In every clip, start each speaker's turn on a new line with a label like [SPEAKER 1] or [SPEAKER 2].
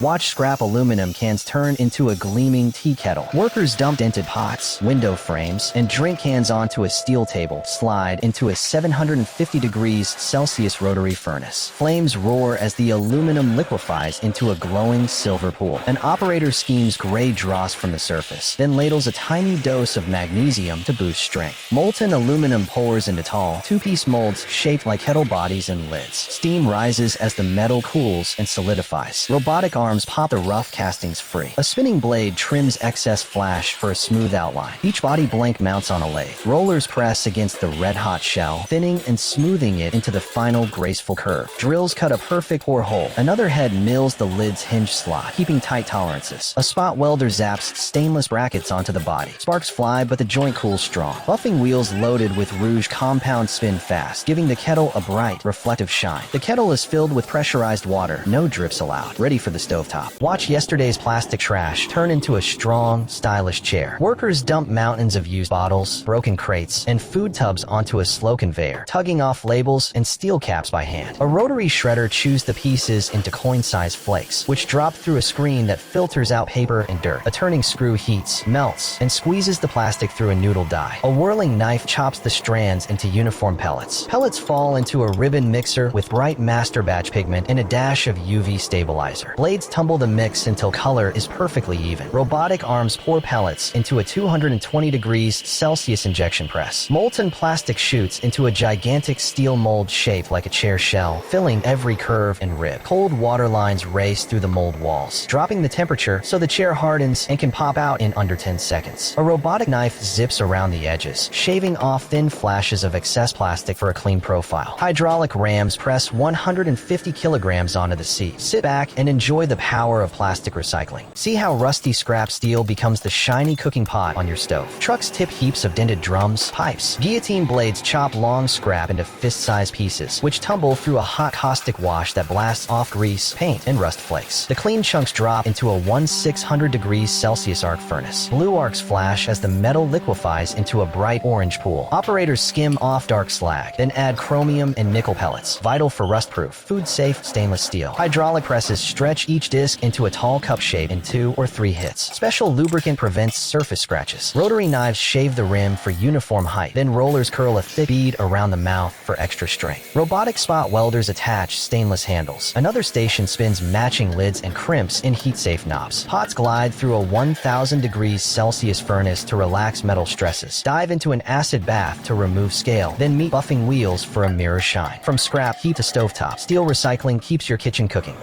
[SPEAKER 1] Watch scrap aluminum cans turn into a gleaming tea kettle. Workers dump dented pots, window frames, and drink cans onto a steel table slide into a 750 degrees Celsius rotary furnace. Flames roar as the aluminum liquefies into a glowing silver pool. An operator steams gray dross from the surface, then ladles a tiny dose of magnesium to boost strength. Molten aluminum pours into tall, two-piece molds shaped like kettle bodies and lids. Steam rises as the metal cools and solidifies. Robotic arms pop the rough castings free. A spinning blade trims excess flash for a smooth outline. Each body blank mounts on a lathe. Rollers press against the red-hot shell, thinning and smoothing it into the final graceful curve. Drills cut a perfect pour hole. Another head mills the lid's hinge slot, keeping tight tolerances. A spot welder zaps stainless brackets onto the body. Sparks fly, but the joint cools strong. Buffing wheels loaded with rouge compound spin fast, giving the kettle a bright, reflective shine. The kettle is filled with pressurized water, no drips allowed, ready for the stovetop. Watch yesterday's plastic trash turn into a strong, stylish chair. Workers dump mountains of used bottles, broken crates, and food tubs onto a slow conveyor, tugging off labels and steel caps by hand. A rotary shredder chews the pieces into coin-sized flakes, which drop through a screen that filters out paper and dirt. A turning screw heats, melts, and squeezes the plastic through a noodle die. A whirling knife chops the strands into uniform pellets. Pellets fall into a ribbon mixer with bright master batch pigment and a dash of UV stabilizer. Blades tumble the mix until color is perfectly even. Robotic arms pour pellets into a 220 degrees Celsius injection press. Molten plastic shoots into a gigantic steel mold shaped like a chair shell, filling every curve and rib. Cold water lines race through the mold walls, dropping the temperature so the chair hardens and can pop out in under 10 seconds. A robotic knife zips around the edges, shaving off thin flashes of excess plastic for a clean profile. Hydraulic rams press 150 kilograms onto the seat. Sit back and enjoy the power of plastic recycling. See how rusty scrap steel becomes the shiny cooking pot on your stove. Trucks tip heaps of dented drums, pipes. Guillotine blades chop long scrap into fist-sized pieces, which tumble through a hot caustic wash that blasts off grease, paint, and rust flakes. The clean chunks drop into a 1600 degrees Celsius arc furnace. Blue arcs flash as the metal liquefies into a bright orange pool. Operators skim off dark slag, then add chromium and nickel pellets, vital for rust-proof, food-safe stainless steel. Hydraulic presses stretch each disc into a tall cup shape in 2 or 3 hits. Special lubricant prevents surface scratches. Rotary knives shave the rim for uniform height, then rollers curl a thick bead around the mouth for extra strength. Robotic spot welders attach stainless handles. Another station spins matching lids and crimps in heat-safe knobs. Pots glide through a 1000 degrees Celsius furnace to relax metal stresses. Dive into an acid bath to remove scale, then meet buffing wheels for a mirror shine. From scrap heat to stovetop, steel recycling keeps your kitchen cooking.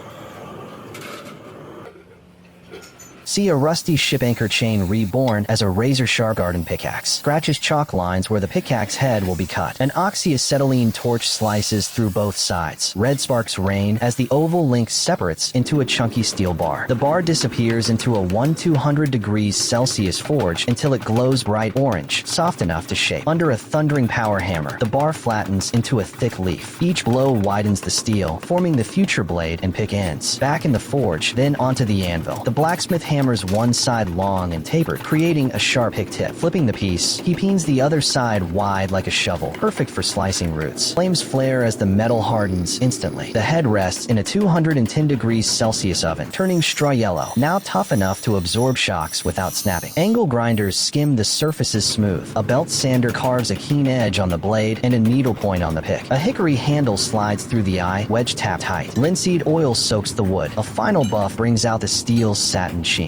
[SPEAKER 1] See a rusty ship anchor chain reborn as a razor-sharp garden pickaxe. Scratches chalk lines where the pickaxe head will be cut. An oxyacetylene torch slices through both sides. Red sparks rain as the oval link separates into a chunky steel bar. The bar disappears into a 1200 degrees Celsius forge until it glows bright orange, soft enough to shape. Under a thundering power hammer, the bar flattens into a thick leaf. Each blow widens the steel, forming the future blade and pick ends. Back in the forge, then onto the anvil. The blacksmith hammers one side long and tapered, creating a sharp pick tip. Flipping the piece, he peens the other side wide like a shovel, perfect for slicing roots. Flames flare as the metal hardens instantly. The head rests in a 210 degrees Celsius oven, turning straw yellow, now tough enough to absorb shocks without snapping. Angle grinders skim the surfaces smooth. A belt sander carves a keen edge on the blade and a needle point on the pick. A hickory handle slides through the eye, wedge tapped tight. Linseed oil soaks the wood. A final buff brings out the steel's satin sheen.